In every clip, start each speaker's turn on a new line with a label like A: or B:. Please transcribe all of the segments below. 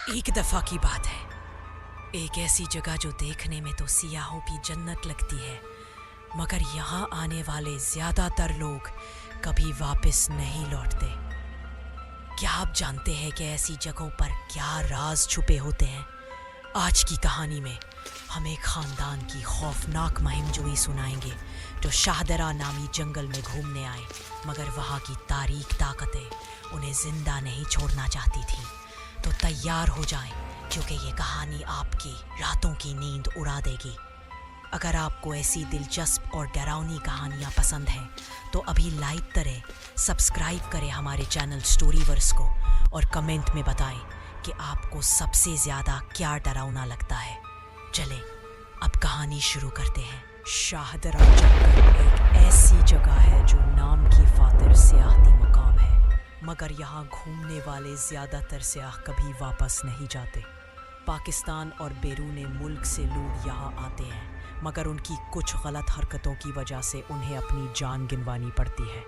A: एक दफा की बात है, एक ऐसी जगह जो देखने में तो सियाहों की जन्नत लगती है, मगर यहाँ आने वाले ज्यादातर लोग कभी वापस नहीं लौटते। क्या आप जानते हैं कि ऐसी जगहों पर क्या राज छुपे होते हैं? आज की कहानी में हम एक खानदान की खौफनाक मुहिमजोई सुनाएंगे जो शाहदरा नामी जंगल में घूमने आए, मगर वहाँ की तारीख ताकतें उन्हें जिंदा नहीं छोड़ना चाहती थी। तो तैयार हो जाएं, क्योंकि ये कहानी आपकी रातों की नींद उड़ा देगी। अगर आपको ऐसी दिलचस्प और डरावनी कहानियाँ पसंद हैं तो अभी लाइक करें, सब्सक्राइब करें हमारे चैनल स्टोरीवर्स को और कमेंट में बताएं कि आपको सबसे ज़्यादा क्या डरावना लगता है। चलें अब कहानी शुरू करते हैं। शाहदरा जंगल एक ऐसी जगह है जो नाम की खातिर सियाहती मकाम है, मगर यहाँ घूमने वाले ज़्यादातर सियाह कभी वापस नहीं जाते। पाकिस्तान और बैरून मुल्क से लोग यहाँ आते हैं, मगर उनकी कुछ गलत हरकतों की वजह से उन्हें अपनी जान गिनवानी पड़ती है।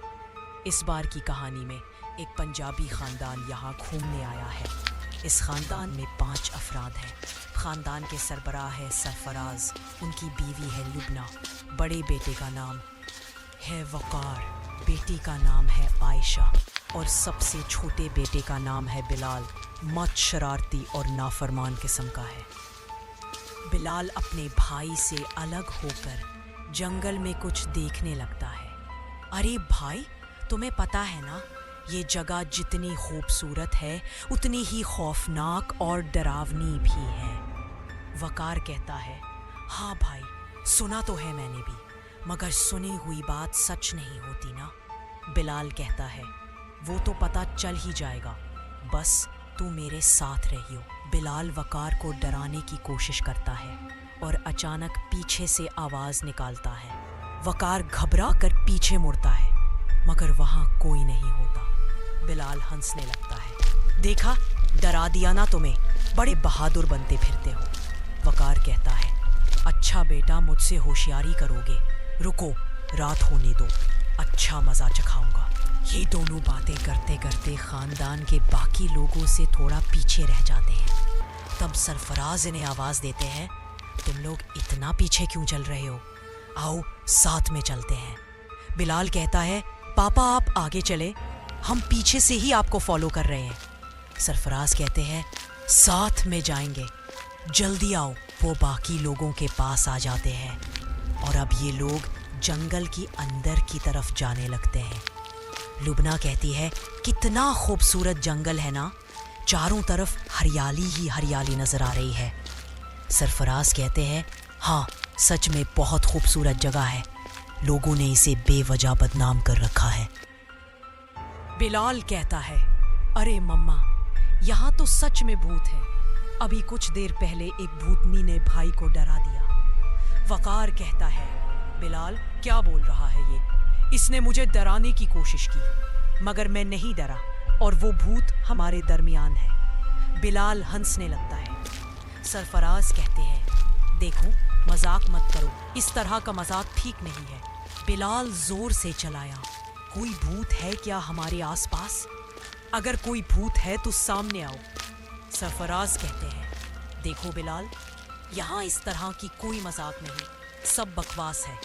A: इस बार की कहानी में एक पंजाबी ख़ानदान यहाँ घूमने आया है। इस ख़ानदान में 5 अफराद हैं। ख़ानदान के सरबराह है सरफराज, उनकी बीवी है लुबना, बड़े बेटे का नाम है वकार, बेटी का नाम है आयशा और सबसे छोटे बेटे का नाम है बिलाल। मत शरारती और नाफरमान किस्म का है। बिलाल अपने भाई से अलग होकर जंगल में कुछ देखने लगता है। अरे भाई, तुम्हें पता है ना, ये जगह जितनी खूबसूरत है उतनी ही खौफनाक और डरावनी भी है। वकार कहता है, हाँ भाई, सुना तो है मैंने भी, मगर सुनी हुई बात सच नहीं होती ना। बिलाल कहता है, वो तो पता चल ही जाएगा, बस तू मेरे साथ रहियो। बिलाल वकार को डराने की कोशिश करता है और अचानक पीछे से आवाज़ निकालता है। वकार घबरा कर पीछे मुड़ता है, मगर वहाँ कोई नहीं होता। बिलाल हंसने लगता है, देखा, डरा दिया ना तुम्हें, बड़े बहादुर बनते फिरते हो। वकार कहता है, अच्छा बेटा, मुझसे होशियारी करोगे, रुको, रात होने दो, अच्छा मज़ा चखाऊंगा। ये दोनों बातें करते करते ख़ानदान के बाकी लोगों से थोड़ा पीछे रह जाते हैं। तब सरफराज इन्हें आवाज़ देते हैं, तुम लोग इतना पीछे क्यों चल रहे हो? आओ साथ में चलते हैं। बिलाल कहता है, पापा आप आगे चले, हम पीछे से ही आपको फॉलो कर रहे हैं। सरफराज कहते हैं, साथ में जाएंगे, जल्दी आओ। वो बाकी लोगों के पास आ जाते हैं और अब ये लोग जंगल की अंदर की तरफ जाने लगते हैं। लुबना कहती है, कितना खूबसूरत जंगल है ना, चारों तरफ हरियाली ही हरियाली नजर आ रही है। सरफराज कहते हैं, हाँ सच में बहुत खूबसूरत जगह है, लोगों ने इसे बेवजह बदनाम कर रखा है। बिलाल कहता है, अरे मम्मा, यहाँ तो सच में भूत है, अभी कुछ देर पहले एक भूतनी ने भाई को डरा दिया। वकार कहता है, बिलाल क्या बोल रहा है ये, इसने मुझे डराने की कोशिश की, मगर मैं नहीं डरा और वो भूत हमारे दरमियान है। बिलाल हंसने लगता है। सरफराज कहते हैं, देखो मजाक मत करो, इस तरह का मजाक ठीक नहीं है। बिलाल जोर से चलाया, कोई भूत है क्या हमारे आसपास? अगर कोई भूत है तो सामने आओ। सरफराज कहते हैं, देखो बिलाल, यहाँ इस तरह की कोई मजाक नहीं, सब बकवास है।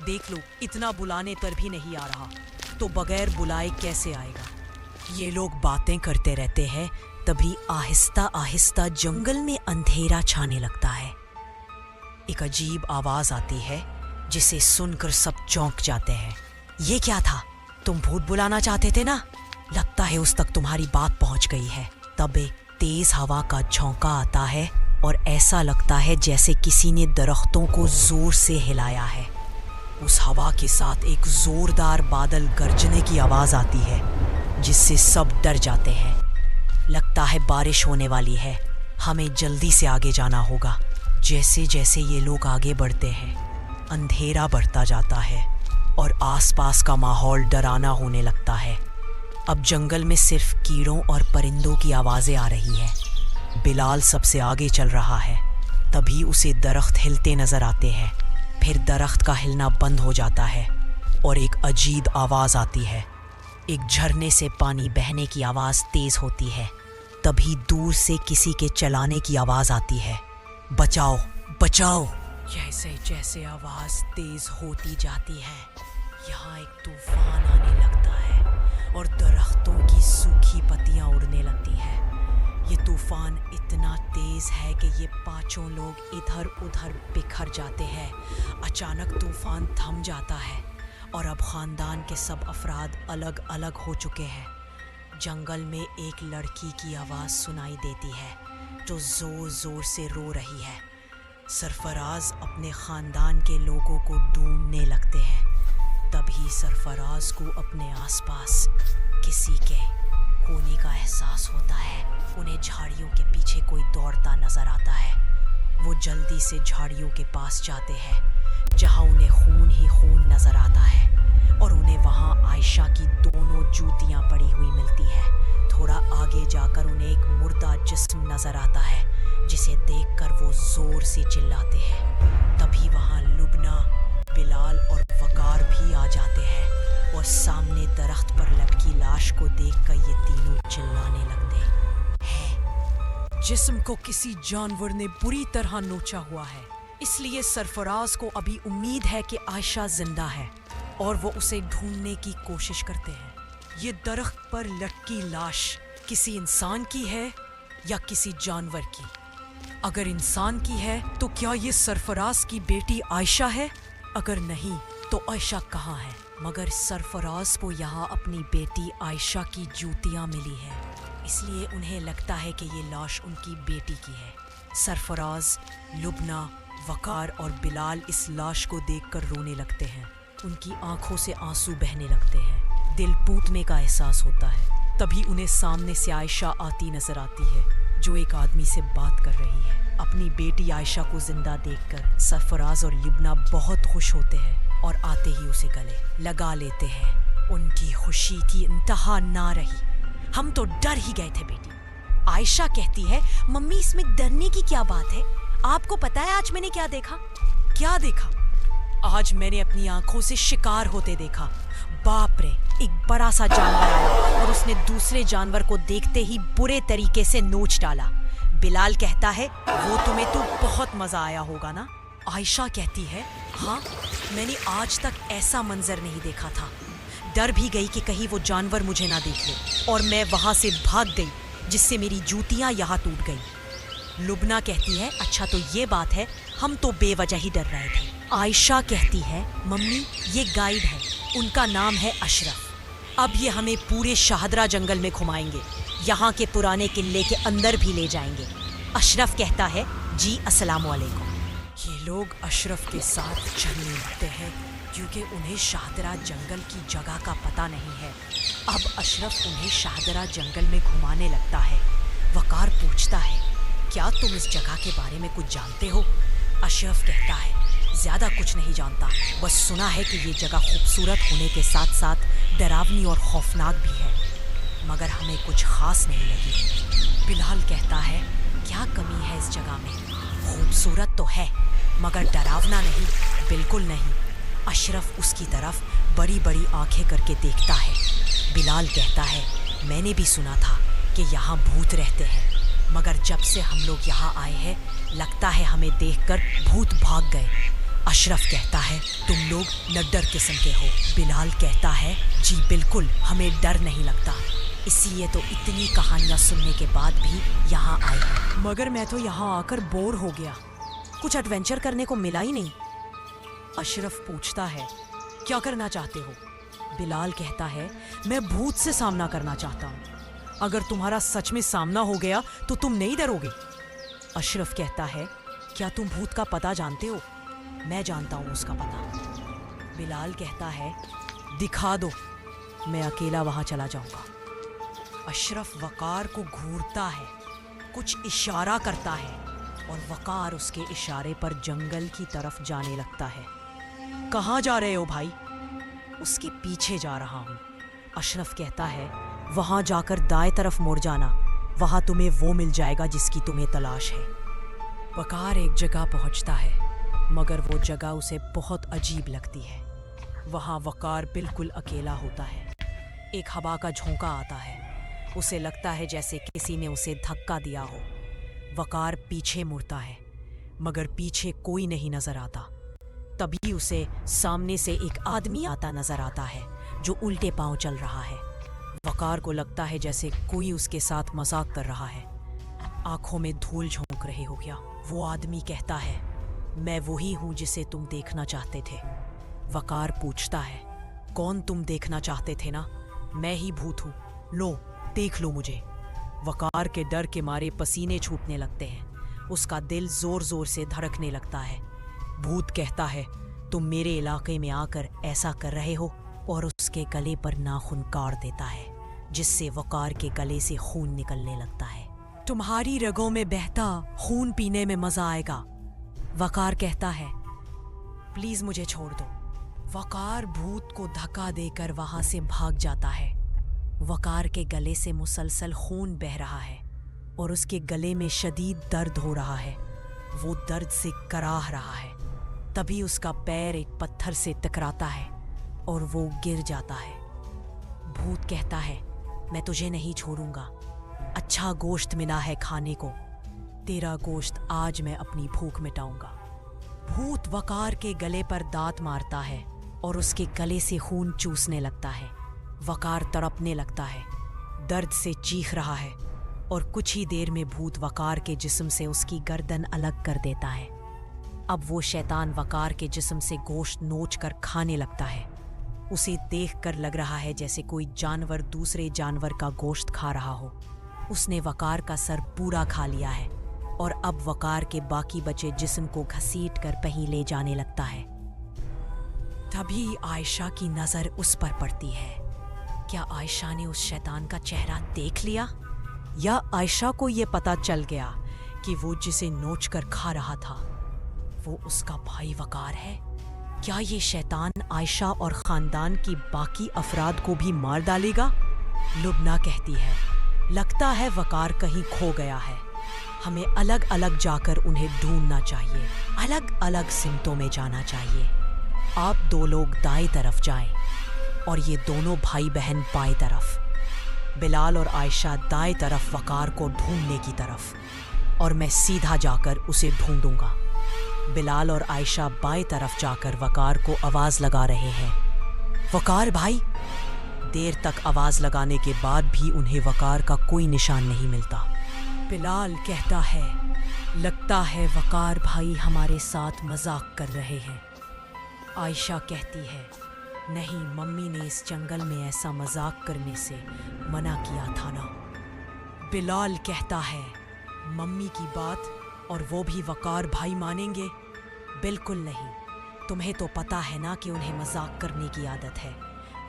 A: देख लो, इतना बुलाने पर भी नहीं आ रहा, तो बगैर बुलाए कैसे आएगा? ये लोग बातें करते रहते हैं, तभी आहिस्ता आहिस्ता जंगल में अंधेरा छाने लगता है। एक अजीब आवाज आती है जिसे सुनकर सब चौंक जाते हैं। ये क्या था? तुम भूत बुलाना चाहते थे ना? लगता है उस तक तुम्हारी बात पहुंच गई है। तब एक तेज हवा का झोंका आता है और ऐसा लगता है जैसे किसी ने दरख्तों को जोर से हिलाया है। उस हवा के साथ एक जोरदार बादल गरजने की आवाज आती है, जिससे सब डर जाते हैं। लगता है बारिश होने वाली है, हमें जल्दी से आगे जाना होगा। जैसे जैसे ये लोग आगे बढ़ते हैं, अंधेरा बढ़ता जाता है और आसपास का माहौल डरावना होने लगता है। अब जंगल में सिर्फ कीड़ों और परिंदों की आवाजें आ रही हैं। बिलाल सबसे आगे चल रहा है, तभी उसे दरख्त हिलते नजर आते हैं। फिर दरख्त का हिलना बंद हो जाता है और एक अजीब आवाज़ आती है। एक झरने से पानी बहने की आवाज़ तेज़ होती है तभी दूर से किसी के चलाने की आवाज आती है, बचाओ बचाओ। जैसे जैसे आवाज तेज होती जाती है, यहाँ एक तूफान आने लगता है और दरख्तों की सूखी पत्तियां उड़ने लगती हैं। ये तूफान इतना तेज है कि ये पांचों लोग इधर उधर बिखर जाते हैं। अचानक तूफान थम जाता है और अब खानदान के सब अफराद अलग अलग हो चुके हैं। जंगल में एक लड़की की आवाज़ सुनाई देती है जो ज़ोर ज़ोर से रो रही है। सरफराज अपने ख़ानदान के लोगों को ढूंढने लगते हैं। तभी सरफराज को अपने आसपास किसी के होने का एहसास होता है। उन्हें झाड़ियों के पीछे कोई दौड़ता नजर आता है। वो जल्दी से झाड़ियों के पास जाते हैं जहां उन्हें खून ही खून नजर आता है और उन्हें वहां आयशा की दोनों जूतियां पड़ी हुई मिलती है। थोड़ा आगे जाकर उन्हें एक मुर्दा जिस्म नजर आता है जिसे देखकर वो जोर से चिल्लाते हैं। तभी वहां लुबना, बिलाल और वकार भी आ जाते हैं और सामने दरख्त पर लटकी लाश को देखकर ये तीनों चिल्लाने लगते हैं। जिस्म को किसी जानवर ने बुरी तरह नोचा हुआ है, इसलिए सरफराज को अभी उम्मीद है कि आयशा जिंदा है और वो उसे ढूंढने की कोशिश करते हैं। ये दरख्त पर लटकी लाश किसी इंसान की है या किसी जानवर की? अगर इंसान की है तो क्या ये सरफराज की बेटी आयशा है? अगर नहीं तो आयशा कहाँ है? मगर सरफराज को यहाँ अपनी बेटी आयशा की जूतियाँ मिली है, इसलिए उन्हें लगता है कि ये लाश उनकी बेटी की है। सरफराज, लुबना, वकार और बिलाल इस लाश को देखकर रोने लगते हैं। उनकी आंखों से आंसू बहने लगते हैं। दिल टूटने का एहसास होता है। तभी उन्हें सामने से आयशा आती नजर आती है जो एक आदमी से बात कर रही है। अपनी बेटी आयशा को जिंदा देखकर सरफराज और लिबना बहुत खुश होते हैं और आते ही उसे गले लगा लेते हैं। उनकी खुशी की इंतहा ना रही। हम तो डर ही गए थे बेटी। आयशा कहती है, मम्मी इसमें डरने की क्या बात है? आपको पता है आज मैंने क्या देखा? क्या देखा? आज मैंने अपनी आंखों से शिकार होते देखा। बाप रे, एक बड़ा सा जानवर आया और उसने दूसरे जानवर को देखते ही बुरे तरीके से नोच डाला। बिलाल कहता है, वो तुम्हें तो बहुत मजा आया होगा ना? आयशा कहती है, हाँ, मैंने आज तक ऐसा मंजर नहीं देखा था। डर भी गई कि कहीं वो जानवर मुझे ना देख ले और मैं वहां से भाग गई, जिससे मेरी जूतियां यहाँ टूट गई। लुबना कहती है, अच्छा तो ये बात है, हम तो बेवजह ही डर रहे थे। आयशा कहती है, मम्मी ये गाइड है, उनका नाम है अशरफ। अब ये हमें पूरे शाहदरा जंगल में घुमाएंगे, यहाँ के पुराने किले के अंदर भी ले जाएंगे। अशरफ कहता है, जी अस्सलाम वालेकुम। ये लोग अशरफ के साथ चलने लगते हैं क्योंकि उन्हें शाहदरा जंगल की जगह का पता नहीं है। अब अशरफ उन्हें शाहदरा जंगल में घुमाने लगता है। वकार पूछता है, क्या तुम इस जगह के बारे में कुछ जानते हो? अशरफ कहता है, ज़्यादा कुछ नहीं जानता, बस सुना है कि ये जगह खूबसूरत होने के साथ साथ डरावनी और खौफनाक भी है, मगर हमें कुछ खास नहीं लगी। बिलाल कहता है, क्या कमी है इस जगह में? खूबसूरत तो है मगर डरावना नहीं, बिल्कुल नहीं। अशरफ उसकी तरफ बड़ी बड़ी आंखें करके देखता है। बिलाल कहता है, मैंने भी सुना था कि यहाँ भूत रहते हैं, मगर जब से हम लोग यहाँ आए हैं लगता है हमें देखकर भूत भाग गए। अशरफ कहता है, तुम लोग नड्डर किस्म के हो। बिलाल कहता है, जी बिल्कुल, हमें डर नहीं लगता, इसलिए तो इतनी कहानियाँ सुनने के बाद भी यहाँ आए हैं। मगर मैं तो यहाँ आकर बोर हो गया, कुछ एडवेंचर करने को मिला ही नहीं। अशरफ पूछता है, क्या करना चाहते हो? बिलाल कहता है, मैं भूत से सामना करना चाहता हूँ। अगर तुम्हारा सच में सामना हो गया तो तुम नहीं डरोगे? अशरफ कहता है, क्या तुम भूत का पता जानते हो? मैं जानता हूँ उसका पता। बिलाल कहता है, दिखा दो, मैं अकेला वहाँ चला जाऊँगा। अशरफ वकार को घूरता है, कुछ इशारा करता है और वकार उसके इशारे पर जंगल की तरफ जाने लगता है। कहाँ जा रहे हो भाई? उसके पीछे जा रहा हूँ। अशरफ कहता है, वहाँ जाकर दाएं तरफ मुड़ जाना, वहाँ तुम्हें वो मिल जाएगा जिसकी तुम्हें तलाश है। वकार एक जगह पहुँचता है मगर वो जगह उसे बहुत अजीब लगती है। वहाँ वकार बिल्कुल अकेला होता है। एक हवा का झोंका आता है, उसे लगता है जैसे किसी ने उसे धक्का दिया हो। वकार पीछे मुड़ता है, मगर पीछे कोई नहीं नजर आता। तभी उसे सामने से एक आदमी आता नजर आता है जो उल्टे पांव चल रहा है। वकार को लगता है जैसे कोई उसके साथ मजाक कर रहा है। आंखों में धूल झोंक रही हो क्या। वो आदमी कहता है, मैं वही हूं जिसे तुम देखना चाहते थे। वकार पूछता है, कौन तुम देखना चाहते थे ना? मैं ही भूत हूं, लो देख लो मुझे। वकार के डर के मारे पसीने छूटने लगते हैं। उसका दिल जोर जोर से धड़कने लगता है। भूत कहता है, तुम मेरे इलाके में आकर ऐसा कर रहे हो, और उसके गले पर नाखून काट देता है, जिससे वकार के गले से खून निकलने लगता है। तुम्हारी रगों में बहता खून पीने में मजा आएगा। वकार कहता है, प्लीज मुझे छोड़ दो। वकार भूत को धक्का देकर वहां से भाग जाता है। वकार के गले से मुसलसल खून बह रहा है और उसके गले में शदीद दर्द हो रहा है। वो दर्द से कराह रहा है। तभी उसका पैर एक पत्थर से टकराता है और वो गिर जाता है। भूत कहता है, मैं तुझे नहीं छोड़ूंगा। अच्छा गोश्त मिला है खाने को, तेरा गोश्त आज मैं अपनी भूख मिटाऊंगा। भूत वकार के गले पर दांत मारता है और उसके गले से खून चूसने लगता है। वकार तड़पने लगता है, दर्द से चीख रहा है, और कुछ ही देर में भूत वकार के जिस्म से उसकी गर्दन अलग कर देता है। अब वो शैतान वकार के जिस्म से गोश्त नोच कर खाने लगता है। उसे देखकर लग रहा है जैसे कोई जानवर दूसरे जानवर का गोश्त खा रहा हो। उसने वकार का सर पूरा खा लिया है और अब वकार के बाकी बचे जिस्म को घसीट कर कहीं ले जाने लगता है। तभी आयशा की नजर उस पर पड़ती है। क्या आयशा ने उस शैतान का चेहरा देख लिया, या आयशा को यह पता चल गया कि वो जिसे नोच कर खा रहा था वो उसका भाई वकार है? क्या ये शैतान आयशा और खानदान की बाकी अफराद को भी मार डालेगा? लुबना कहती है, लगता है वकार कहीं खो गया है। हमें अलग अलग जाकर उन्हें ढूंढना चाहिए, अलग अलग सिमतों में जाना चाहिए। आप दो लोग दाएं तरफ जाएं और ये दोनों भाई बहन बाएं तरफ। बिलाल और आयशा दाएं तरफ वकार को ढूंढने की तरफ, और मैं सीधा जाकर उसे ढूंढूंगा। बिलाल और आयशा बाएं तरफ जाकर वकार को आवाज लगा रहे हैं, वकार भाई। देर तक आवाज लगाने के बाद भी उन्हें वकार का कोई निशान नहीं मिलता। बिलाल कहता है, लगता है वकार भाई हमारे साथ मजाक कर रहे हैं। आयशा कहती है, नहीं, मम्मी ने इस जंगल में ऐसा मजाक करने से मना किया था ना। बिलाल कहता है, मम्मी की बात और वो भी वकार भाई मानेंगे? बिल्कुल नहीं। तुम्हें तो पता है ना कि उन्हें मजाक करने की आदत है।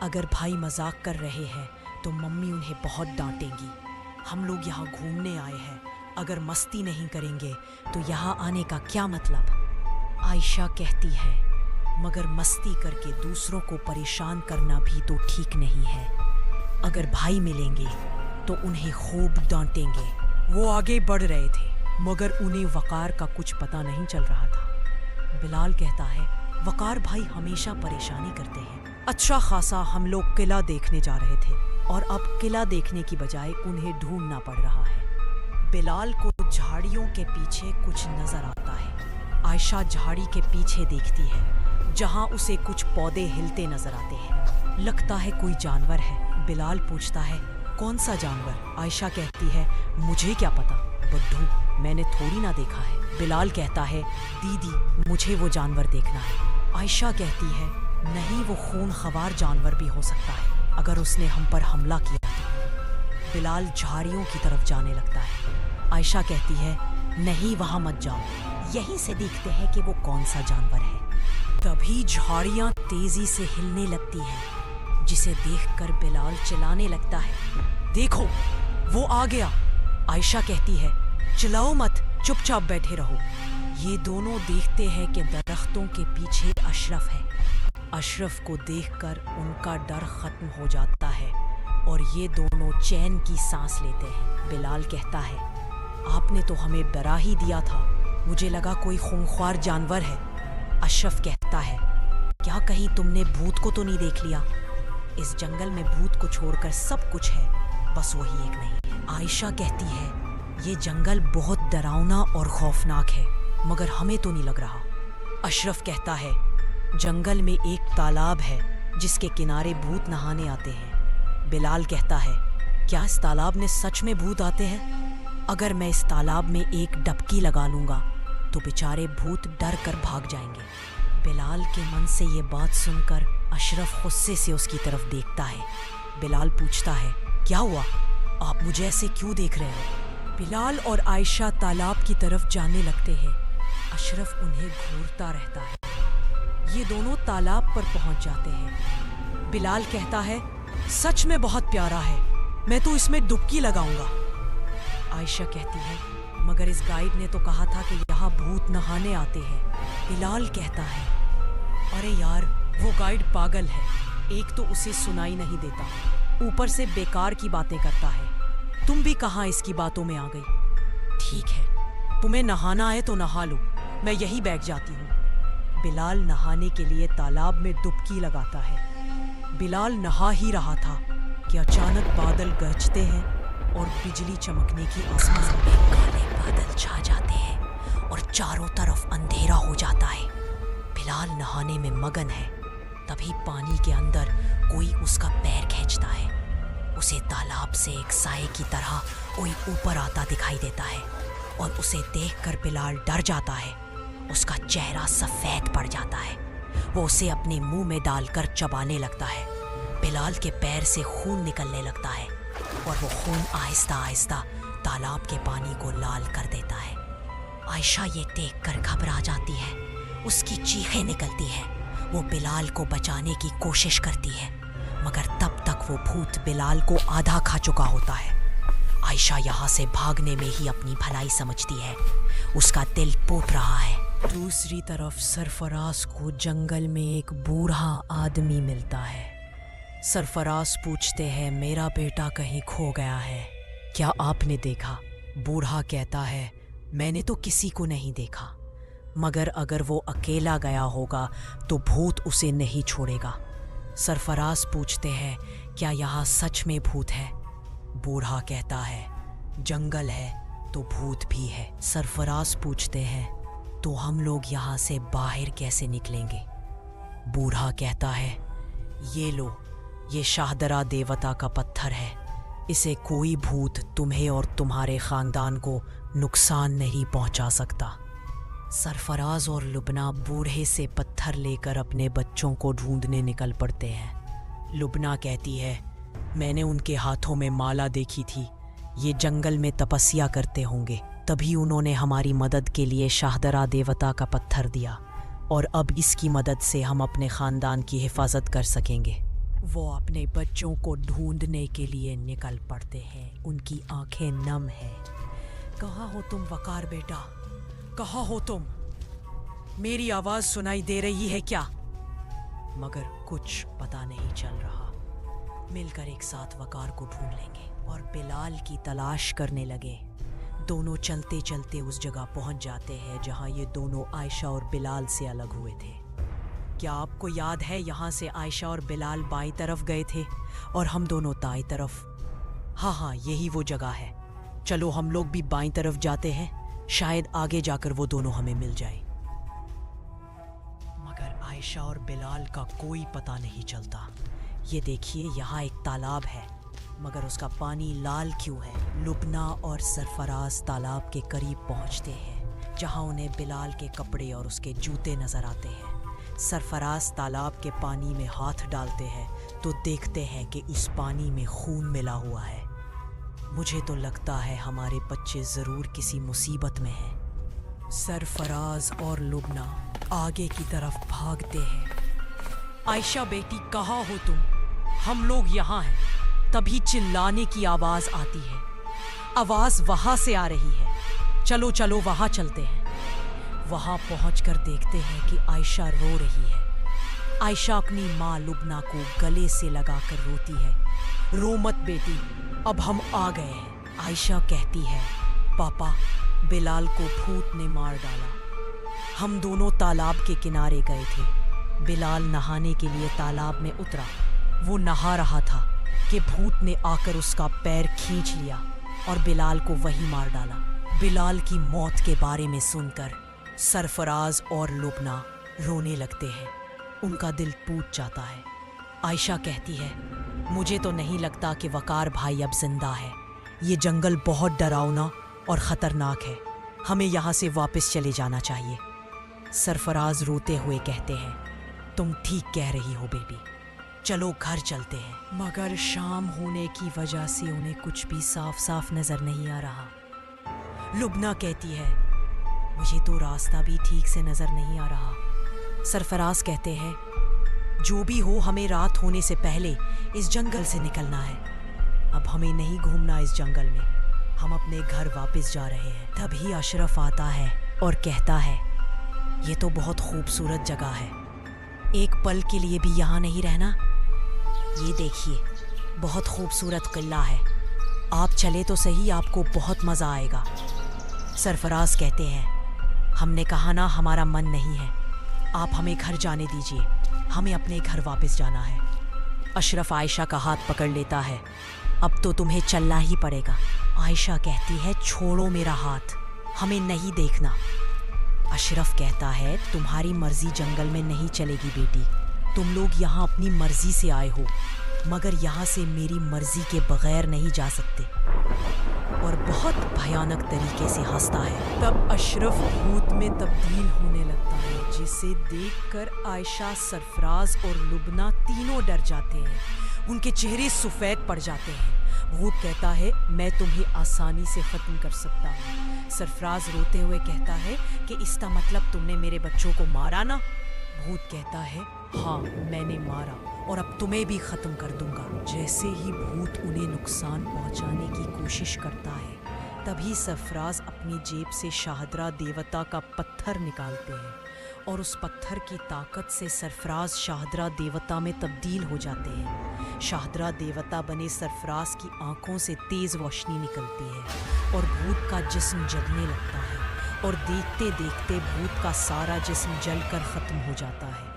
A: अगर भाई मजाक कर रहे हैं तो मम्मी उन्हें बहुत डांटेंगी। हम लोग यहाँ घूमने आए हैं, अगर मस्ती नहीं करेंगे तो यहाँ आने का क्या मतलब? आयशा कहती है, मगर मस्ती करके दूसरों को परेशान करना भी तो ठीक नहीं है। अगर भाई मिलेंगे तो उन्हें खूब डांटेंगे। वो आगे बढ़ रहे थे मगर उन्हें वकार का कुछ पता नहीं चल रहा था। बिलाल कहता है, वकार भाई हमेशा परेशानी करते हैं। अच्छा खासा हम लोग किला देखने जा रहे थे और अब किला देखने की बजाय उन्हें ढूंढना पड़ रहा है। बिलाल को झाड़ियों के पीछे कुछ नजर आता है। आयशा झाड़ी के पीछे देखती है जहां उसे कुछ पौधे हिलते नजर आते हैं। लगता है कोई जानवर है। बिलाल पूछता है, कौन सा जानवर? आयशा कहती है, मुझे क्या पता बुद्धू, मैंने थोड़ी ना देखा है। बिलाल कहता है, दीदी मुझे वो जानवर देखना है। आयशा कहती है, नहीं, वो खून खवार जानवर भी हो सकता है, अगर उसने हम पर हमला किया तो। बिलाल झाड़ियों की तरफ जाने लगता है। आयशा कहती है, नहीं, वहां मत जाओ, यहीं से देखते हैं कि वो कौन सा जानवर है। तभी झाड़ियां तेजी से हिलने लगती हैं, जिसे देखकर बिलाल चिल्लाने लगता है, देखो वो आ गया। आयशा कहती है, चिल्लाओ मत, चुपचाप बैठे रहो। ये दोनों देखते हैं कि दरख्तों के पीछे अशरफ है। अशरफ को देखकर उनका डर खत्म हो जाता है और ये दोनों चैन की सांस लेते हैं। बिलाल कहता है, आपने तो हमें डरा ही दिया था, मुझे लगा कोई खूंखार जानवर है। अशरफ कहता है, क्या कहीं तुमने भूत को तो नहीं देख लिया? इस जंगल में भूत को छोड़कर सब कुछ है। बस वही एक नहीं। आयशा कहती है ये जंगल बहुत डरावना और खौफनाक है, मगर हमें तो नहीं लग रहा। अशरफ कहता है जंगल में एक तालाब है जिसके किनारे भूत नहाने आते हैं। बिलाल कहता है क्या इस तालाब में सच में भूत आते हैं? अगर मैं इस तालाब में एक डबकी लगा लूंगा तो बेचारे भूत डर कर भाग जाएंगे। बिलाल के मन से ये बात सुनकर अशरफ गुस्से से उसकी तरफ देखता है। बिलाल पूछता है क्या हुआ, आप मुझे ऐसे क्यों देख रहे हो? बिलाल और आयशा तालाब की तरफ जाने लगते हैं। अशरफ उन्हें घूरता रहता है। ये दोनों तालाब पर पहुंच जाते हैं। बिलाल कहता है सच में बहुत प्यारा है, मैं तो इसमें डुबकी लगाऊंगा। आयशा कहती है मगर इस गाइड ने तो कहा था कि यहाँ भूत नहाने आते हैं। बिलाल कहता है अरे यार वो गाइड पागल है, एक तो उसे सुनाई नहीं देता, ऊपर से बेकार की बातें करता है। तुम भी कहाँ इसकी बातों में आ गई? ठीक है तुम्हें नहाना है तो नहा लो, मैं यही बैठ जाती हूँ। बिलाल नहाने के लिए तालाब में डुबकी लगाता है। बिलाल नहा ही रहा था कि अचानक बादल गरजते हैं और बिजली चमकने की आवाज़ में काले बादल छा जाते हैं और चारों तरफ अंधेरा हो जाता है। बिलाल नहाने में मगन है, तभी पानी के अंदर कोई उसका पैर खींचता है। उसे तालाब से एक साए की तरह कोई ऊपर आता दिखाई देता है और उसे देखकर बिलाल डर जाता है। उसका चेहरा सफ़ेद पड़ जाता है। वो उसे अपने मुंह में डालकर चबाने लगता है। बिलाल के पैर से खून निकलने लगता है और वो खून आहिस्ता आहिस्ता तालाब के पानी को लाल कर देता है। आयशा ये देखकर घबरा जाती है, उसकी चीखें निकलती हैं। वो बिलाल को बचाने की कोशिश करती है, मगर तब तक वो भूत बिलाल को आधा खा चुका होता है। आयशा यहाँ से भागने में ही अपनी भलाई समझती है, उसका दिल टूट रहा है। दूसरी तरफ सरफराज को जंगल में एक बूढ़ा आदमी मिलता है। सरफराज पूछते हैं मेरा बेटा कहीं खो गया है, क्या आपने देखा? बूढ़ा कहता है मैंने तो किसी को नहीं देखा, मगर अगर वो अकेला गया होगा तो भूत उसे नहीं छोड़ेगा। सरफराज पूछते हैं क्या यहाँ सच में भूत है? बूढ़ा कहता है जंगल है तो भूत भी है। सरफराज पूछते हैं तो हम लोग यहाँ से बाहर कैसे निकलेंगे? बूढ़ा कहता है ये लो, ये शाहदरा देवता का पत्थर है, इसे कोई भूत तुम्हें और तुम्हारे खानदान को नुकसान नहीं पहुंचा सकता। सरफराज और लुबना बूढ़े से पत्थर लेकर अपने बच्चों को ढूंढने निकल पड़ते हैं। लुबना कहती है मैंने उनके हाथों में माला देखी थी, ये जंगल में तपस्या करते होंगे, तभी उन्होंने हमारी मदद के लिए शाहदरा देवता का पत्थर दिया और अब इसकी मदद से हम अपने खानदान की हिफाजत कर सकेंगे। वो अपने बच्चों को ढूंढने के लिए निकल पड़ते हैं। उनकी आंखें नम हैं। कहाँ हो तुम वकार बेटा, कहाँ हो तुम? मेरी आवाज सुनाई दे रही है क्या? मगर कुछ पता नहीं चल रहा। मिलकर एक साथ वकार को ढूंढ लेंगे और बिलाल की तलाश करने लगे। दोनों चलते चलते उस जगह पहुंच जाते हैं जहां ये दोनों आयशा और बिलाल से अलग हुए थे। क्या आपको याद है यहाँ से आयशा और बिलाल बाईं तरफ गए थे और हम दोनों दाईं तरफ? हाँ, यही वो जगह है। चलो हम लोग भी बाईं तरफ जाते हैं, शायद आगे जाकर वो दोनों हमें मिल जाए। मगर आयशा और बिलाल का कोई पता नहीं चलता। ये देखिए यहाँ एक तालाब है, मगर उसका पानी लाल क्यों है? लुबना और सरफराज तालाब के करीब पहुँचते हैं जहाँ उन्हें बिलाल के कपड़े और उसके जूते नजर आते हैं। सरफराज तालाब के पानी में हाथ डालते हैं तो देखते हैं कि उस पानी में खून मिला हुआ है। मुझे तो लगता है हमारे बच्चे जरूर किसी मुसीबत में हैं। सरफराज और लुबना आगे की तरफ भागते हैं। आयशा बेटी कहाँ हो तुम? हम लोग यहाँ हैं। तभी चिल्लाने की आवाज आती है। आवाज वहां से आ रही है। चलो चलो वहां चलते हैं। वहां पहुंचकर देखते हैं कि आयशा रो रही है। आयशा अपनी माँ लुबना को गले से लगाकर रोती है। रो मत बेटी, अब हम आ गए हैं। आयशा कहती है पापा, बिलाल को भूत ने मार डाला। हम दोनों तालाब के किनारे गए थे। बिलाल नहाने के लिए तालाब में उतरा। वो नहा रहा था کہ بھوت نے آ کر اس کا پیر کھینچ لیا اور بلال کو وہیں مار ڈالا۔ بلال کی موت کے بارے میں سن کر سرفراز اور لبنہ رونے لگتے ہیں، ان کا دل ٹوٹ جاتا ہے۔ عائشہ کہتی ہے، مجھے تو نہیں لگتا کہ وقار بھائی اب زندہ ہے، یہ جنگل بہت ڈراؤنا اور خطرناک ہے، ہمیں یہاں سے واپس چلے جانا چاہیے۔ سرفراز روتے ہوئے کہتے ہیں، تم ٹھیک کہہ رہی ہو بیبی، چلو گھر چلتے ہیں۔ مگر شام ہونے کی وجہ سے انہیں کچھ بھی صاف صاف نظر نہیں آ رہا۔ لبنہ کہتی ہے، مجھے تو راستہ بھی ٹھیک سے نظر نہیں آ رہا۔ سرفراز کہتے ہیں، جو بھی ہو ہمیں رات ہونے سے پہلے اس جنگل سے نکلنا ہے، اب ہمیں نہیں گھومنا اس جنگل میں، ہم اپنے گھر واپس جا رہے ہیں۔ تبھی اشرف آتا ہے اور کہتا ہے، یہ تو بہت خوبصورت جگہ ہے، ایک پل کے لیے بھی یہاں نہیں رہنا؟ یہ دیکھیے، بہت خوبصورت قلعہ ہے، آپ چلے تو صحیح، آپ کو بہت مزہ آئے گا۔ سرفراز کہتے ہیں، ہم نے کہا نا ہمارا من نہیں ہے، آپ ہمیں گھر جانے دیجیے، ہمیں اپنے گھر واپس جانا ہے۔ اشرف عائشہ کا ہاتھ پکڑ لیتا ہے، اب تو تمہیں چلنا ہی پڑے گا۔ عائشہ کہتی ہے، چھوڑو میرا ہاتھ، ہمیں نہیں دیکھنا۔ اشرف کہتا ہے، تمہاری مرضی جنگل میں نہیں چلے گی بیٹی، تم لوگ یہاں اپنی مرضی سے آئے ہو، مگر یہاں سے میری مرضی کے بغیر نہیں جا سکتے، اور بہت بھیانک طریقے سے ہنستا ہے۔ تب اشرف بھوت میں تبدیل ہونے لگتا ہے، جسے دیکھ کر عائشہ، سرفراز اور لبنہ تینوں ڈر جاتے ہیں، ان کے چہرے سفید پڑ جاتے ہیں۔ بھوت کہتا ہے، میں تمہیں آسانی سے ختم کر سکتا ہوں۔ سرفراز روتے ہوئے کہتا ہے کہ اس کا مطلب تم نے میرے بچوں کو مارا نا؟ بھوت کہتا ہے، ہاں میں نے مارا، اور اب تمہیں بھی ختم کر دوں گا۔ جیسے ہی بھوت انہیں نقصان پہنچانے کی کوشش کرتا ہے، تبھی سرفراز اپنی جیب سے شاہدرا دیوتا کا پتھر نکالتے ہیں، اور اس پتھر کی طاقت سے سرفراز شاہدرا دیوتا میں تبدیل ہو جاتے ہیں۔ شاہدرا دیوتا بنے سرفراز کی آنکھوں سے تیز روشنی نکلتی ہے، اور بھوت کا جسم جلنے لگتا ہے، اور دیکھتے دیکھتے بھوت کا سارا جسم جل کر ختم ہو جاتا ہے۔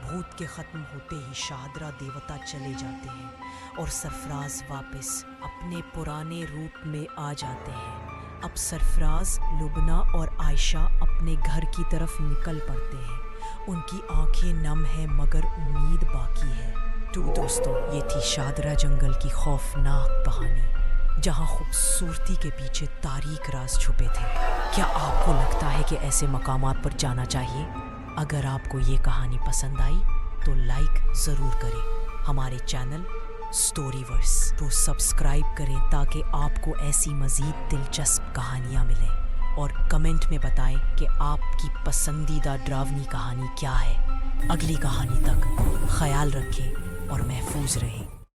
A: بھوت کے ختم ہوتے ہی شاہدرا دیوتا چلے جاتے ہیں، اور سرفراز واپس اپنے پرانے روپ میں آ جاتے ہیں۔ اب سرفراز، لبنہ اور عائشہ اپنے گھر کی طرف نکل پڑتے ہیں، ان کی آنکھیں نم ہیں مگر امید باقی ہے۔ تو دوستو، یہ تھی شاہدرا جنگل کی خوفناک کہانی، جہاں خوبصورتی کے پیچھے تاریک راز چھپے تھے۔ کیا آپ کو لگتا ہے کہ ایسے مقامات پر جانا چاہیے؟ اگر آپ کو یہ کہانی پسند آئی تو لائک ضرور کریں، ہمارے چینل اسٹوری ورس کو سبسکرائب کریں تاکہ آپ کو ایسی مزید دلچسپ کہانیاں ملیں، اور کمنٹ میں بتائیں کہ آپ کی پسندیدہ ڈراؤنی کہانی کیا ہے۔ اگلی کہانی تک خیال رکھیں اور محفوظ رہیں۔